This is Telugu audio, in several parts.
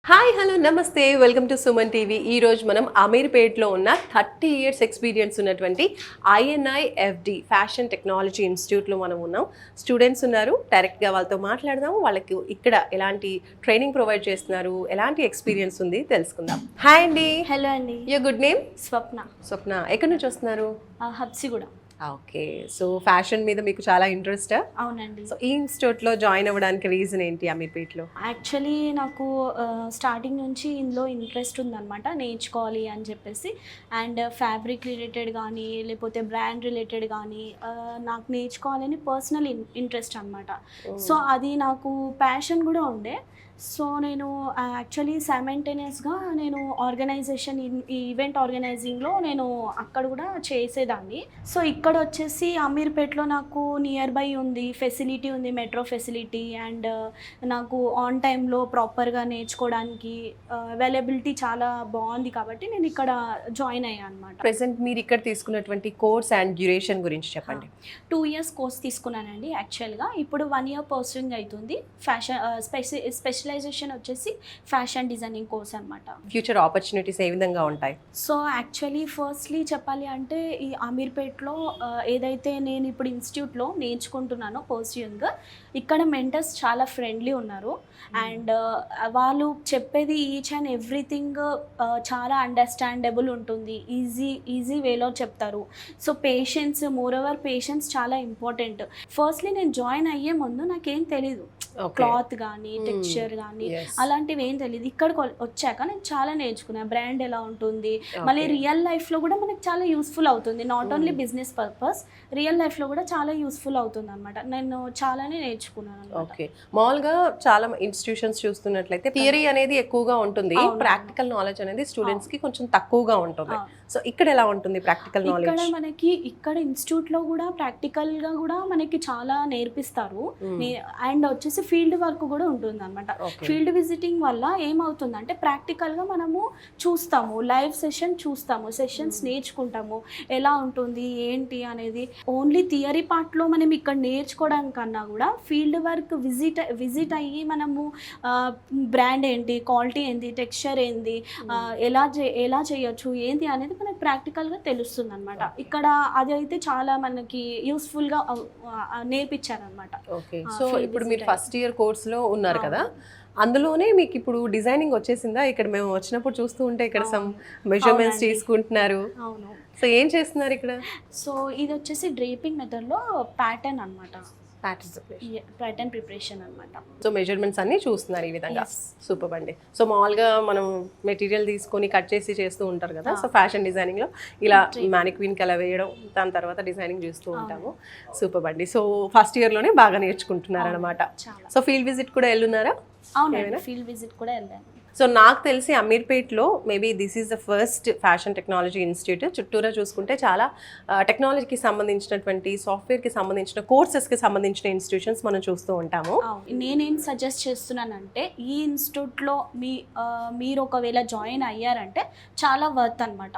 హాయ్ హలో నమస్తే వెల్కమ్ టు సుమన్ టీవీ. ఈరోజు మనం అమీర్పేట్లో ఉన్న 30 years ఎక్స్పీరియన్స్ ఉన్నటువంటి INIFD ఫ్యాషన్ టెక్నాలజీ ఇన్స్టిట్యూట్లో మనం ఉన్నాం. స్టూడెంట్స్ ఉన్నారు, డైరెక్ట్గా వాళ్ళతో మాట్లాడదాము. వాళ్ళకి ఇక్కడ ఎలాంటి ట్రైనింగ్ ప్రొవైడ్ చేస్తున్నారు, ఎలాంటి ఎక్స్పీరియన్స్ ఉంది తెలుసుకుందాం. హాయ్ అండి. హలో అండి. Your good name? స్వప్న. ఎక్కడి నుంచి వస్తున్నారు? హబ్సిగూడ. ఓకే, సో ఫ్యాషన్ మీద మీకు చాలా ఇంట్రెస్ట్? అవునండి. సో ఈ ఇన్స్టిట్యూట్లో జాయిన్ అవ్వడానికి రీజన్ ఏంటి అమీర్పేట్లో? యాక్చువల్లీ నాకు స్టార్టింగ్ నుంచి ఇందులో ఇంట్రెస్ట్ ఉందన్నమాట, నేర్చుకోవాలి అని చెప్పేసి. అండ్ ఫ్యాబ్రిక్ రిలేటెడ్ కానీ లేకపోతే బ్రాండ్ రిలేటెడ్ కానీ నాకు నేర్చుకోవాలని పర్సనల్ ఇంట్రెస్ట్ అనమాట. సో అది నాకు ప్యాషన్ కూడా ఉండే. సో నేను యాక్చువల్లీ సైమల్టేనియస్గా నేను ఆర్గనైజేషన్ ఈవెంట్ ఆర్గనైజింగ్లో నేను అక్కడ కూడా చేసేదాన్ని. సో ఇక్కడ వచ్చేసి అమీర్పేట్లో నాకు నియర్ బై ఉంది, ఫెసిలిటీ ఉంది, మెట్రో ఫెసిలిటీ. అండ్ నాకు ఆన్ టైంలో ప్రాపర్గా నేర్చుకోవడానికి అవైలబిలిటీ చాలా బాగుంది కాబట్టి నేను ఇక్కడ జాయిన్ అయ్యాను అనమాట. ప్రెసెంట్ మీరు ఇక్కడ తీసుకున్నటువంటి కోర్స్ అండ్ డ్యూరేషన్ గురించి చెప్పండి. 2 years కోర్స్ తీసుకున్నానండి యాక్చువల్గా. ఇప్పుడు 1 year పర్సూయింగ్ అవుతుంది. స్పెషలైజేషన్ వచ్చేసి ఫ్యాషన్ డిజైనింగ్ కోర్స్ అనమాట. ఫ్యూచర్ ఆపర్చునిటీస్ ఏ విధంగా ఉంటాయి? సో యాక్చువల్లీ ఫస్ట్లీ చెప్పాలి అంటే ఈ అమీర్పేట్లో ఏదైతే నేను ఇప్పుడు ఇన్స్టిట్యూట్లో నేర్చుకుంటున్నానో పర్సూయింగ్, ఇక్కడ మెంటర్స్ చాలా ఫ్రెండ్లీ ఉన్నారు. అండ్ వాళ్ళు చెప్పేది ఈచ్ అండ్ ఎవ్రీథింగ్ చాలా అండర్స్టాండబుల్ ఉంటుంది, ఈజీ వేలో చెప్తారు. So patience, more over patience చాలా ఇంపార్టెంట్. ఫస్ట్లీ నేను జాయిన్ అయ్యే ముందు నాకేం తెలీదు, క్లాత్ కానీ టెక్స్చర్ కానీ అలాంటివి ఏం తెలియదు. ఇక్కడికి వచ్చాక నేను చాలా నేర్చుకున్నాను. బ్రాండ్ ఎలా ఉంటుంది, మళ్ళీ రియల్ లైఫ్లో కూడా మనకి చాలా యూస్ఫుల్ అవుతుంది. Not only business purpose, real లైఫ్లో కూడా చాలా యూస్ఫుల్ అవుతుంది అనమాట. నేను చాలానే నేర్చుకున్నాను. ఓకే, మామూలుగా చాలా ఇన్స్టిట్యూషన్స్ చూస్తున్నట్లయితే థియరీ అనేది ఎక్కువగా ఉంటుంది, ప్రాక్టికల్ నాలెడ్జ్ అనేది స్టూడెంట్స్ కి కొంచెం తక్కువగా ఉంటుంది. సో ఇక్కడ ఎలా ఉంటుంది ప్రాక్టికల్ నాలెడ్జ్? ఇక్కడ మనకి ఇక్కడ ఇన్స్టిట్యూట్లో కూడా ప్రాక్టికల్గా కూడా మనకి చాలా నేర్పిస్తారు. అండ్ వచ్చేసి ఫీల్డ్ వర్క్ కూడా ఉంటుంది అనమాట. ఫీల్డ్ విజిటింగ్ వల్ల ఏమవుతుందంటే ప్రాక్టికల్గా మనము చూస్తాము, లైవ్ సెషన్స్ నేర్చుకుంటాము, ఎలా ఉంటుంది ఏంటి అనేది. ఓన్లీ థియరీ పార్ట్లో మనం ఇక్కడ నేర్చుకోవడం కన్నా కూడా ఫీల్డ్ వర్క్ విజిట్ అయ్యి మనము బ్రాండ్ ఏంటి, క్వాలిటీ ఏంటి, టెక్స్చర్ ఏంది, ఎలా చేయొచ్చు ఏంటి అనేది మనకి ప్రాక్టికల్గా తెలుస్తుంది అనమాట. ఇక్కడ అది అయితే చాలా మనకి యూస్ఫుల్గా నేర్పించారనమాట. ఓకే, సో ఇప్పుడు మీరు ఫస్ట్ ఇయర్ కోర్సులో ఉన్నారు కదా, అందులోనే మీకు ఇప్పుడు డిజైనింగ్ వచ్చేసిందా? ఇక్కడ మేము వచ్చినప్పుడు చూస్తూ ఉంటే ఇక్కడ సమ్ మెజర్మెంట్స్ తీసుకుంటున్నారు. అవును. సో ఏం చేస్తున్నారు ఇక్కడ? సో ఇది వచ్చేసి డ్రేపింగ్ మెథడ్లో ప్యాటర్న్ అనమాట, ప్యాటర్న్ ప్రిపరేషన్ అనమాట. సో మెజర్మెంట్స్ అన్ని చూస్తున్నారు ఈ విధంగా. సూపర్ అండి. సో మామూలుగా మనం మెటీరియల్ తీసుకొని కట్ చేసి చేస్తూ ఉంటారు కదా, సో ఫ్యాషన్ డిజైనింగ్ లో ఇలా మ్యానిక్విన్ కి అలా వేయడం, దాని తర్వాత డిజైనింగ్ చేస్తూ ఉంటాము. సూపర్ అండి. సో ఫస్ట్ ఇయర్ లోనే బాగా నేర్చుకుంటున్నారు అనమాట. సో ఫీల్డ్ విజిట్ కూడా వెళ్ళున్నారా? అవును, ఫీల్డ్ విజిట్ కూడా వెళ్ళాను. సో నాకు తెలిసి అమీర్పేట్లో maybe this is the first fashion technology institute. చుట్టూరా చూసుకుంటే చాలా టెక్నాలజీకి సంబంధించినటువంటి, సాఫ్ట్వేర్కి సంబంధించిన, కోర్సెస్కి సంబంధించిన ఇన్స్టిట్యూషన్స్ మనం చూస్తూ ఉంటాము. నేనేం సజెస్ట్ చేస్తున్నానంటే ఈ ఇన్స్టిట్యూట్లో మీరు ఒకవేళ జాయిన్ అయ్యారంటే చాలా వర్త్ అనమాట.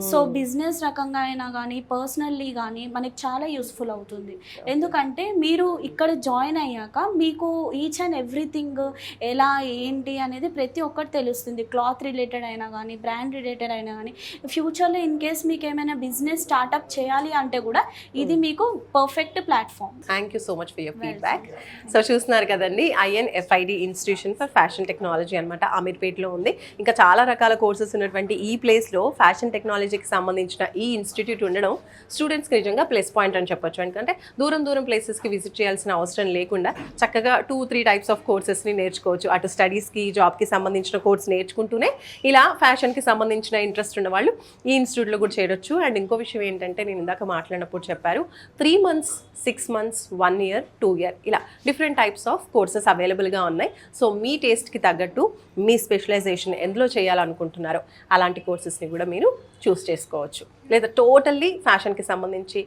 సో బిజినెస్ రకంగా అయినా కానీ పర్సనల్లీ కానీ మనకి చాలా యూస్ఫుల్ అవుతుంది. ఎందుకంటే మీరు ఇక్కడ జాయిన్ అయ్యాక మీకు ఈచ్ అండ్ ఎవ్రీథింగ్ ఎలా ఏంటి అనేది ప్రతి ఒక్కటి తెలుస్తుంది. క్లాత్ రిలేటెడ్ అయినా కానీ, బ్రాండ్ రిలేటెడ్ అయినా కానీ, ఫ్యూచర్లో ఇన్ కేస్ మీకు ఏమైనా బిజినెస్ స్టార్ట్అప్ చేయాలి అంటే కూడా ఇది మీకు perfect platform. Thank you so much for your feedback. So చూస్తున్నారు కదండి, INFID institution for fashion technology అనమాట, అమీర్పేట్లో ఉంది. ఇంకా చాలా రకాల కోర్సెస్ ఉన్నటువంటి ఈ ప్లేస్లో ఫ్యాషన్ టెక్నాలజీకి సంబంధించిన ఈ ఇన్స్టిట్యూట్ ఉండడం స్టూడెంట్స్కి నిజంగా ప్లస్ పాయింట్ అని చెప్పొచ్చు. ఎందుకంటే దూరం ప్లేసెస్కి విజిట్ చేయాల్సిన అవసరం లేకుండా చక్కగా 2-3 టైప్స్ ఆఫ్ కోర్సెస్ని నేర్చుకోవచ్చు. అటు స్టడీస్కి, జాబ్కి సంబంధించిన కోర్స్ నేర్చుకుంటూనే ఇలా ఫ్యాషన్కి సంబంధించిన ఇంట్రెస్ట్ ఉన్న వాళ్ళు ఈ ఇన్స్టిట్యూట్లో కూడా చేయొచ్చు. అండ్ ఇంకో విషయం ఏంటంటే, నేను ఇందాక మాట్లాడినప్పుడు చెప్పారు 3 months, 6 months, 1 year, 2 year ఇలా డిఫరెంట్ టైప్స్ ఆఫ్ కోర్సెస్ అవైలబుల్గా ఉన్నాయి. సో మీ టేస్ట్కి తగ్గట్టు మీ స్పెషలైజేషన్ ఎందులో చేయాలనుకుంటున్నారో అలాంటి కోర్సెస్ని కూడా మీరు చూస్ చేసుకోవచ్చు. లేదా టోటల్లీ ఫ్యాషన్కి సంబంధించి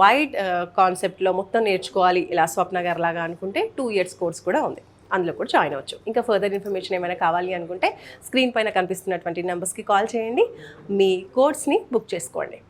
వైడ్ కాన్సెప్ట్లో మొత్తం నేర్చుకోవాలి ఇలా స్వప్న గారు లాగా అనుకుంటే 2 years కోర్స్ కూడా ఉంది, అందులో కూడా జాయిన్ అవ్వచ్చు. ఇంకా ఫర్దర్ ఇన్ఫర్మేషన్ ఏమైనా కావాలి అనుకుంటే స్క్రీన్ పైన కనిపిస్తున్నటువంటి నెంబర్స్కి కాల్ చేయండి, మీ కోర్స్ని బుక్ చేసుకోండి.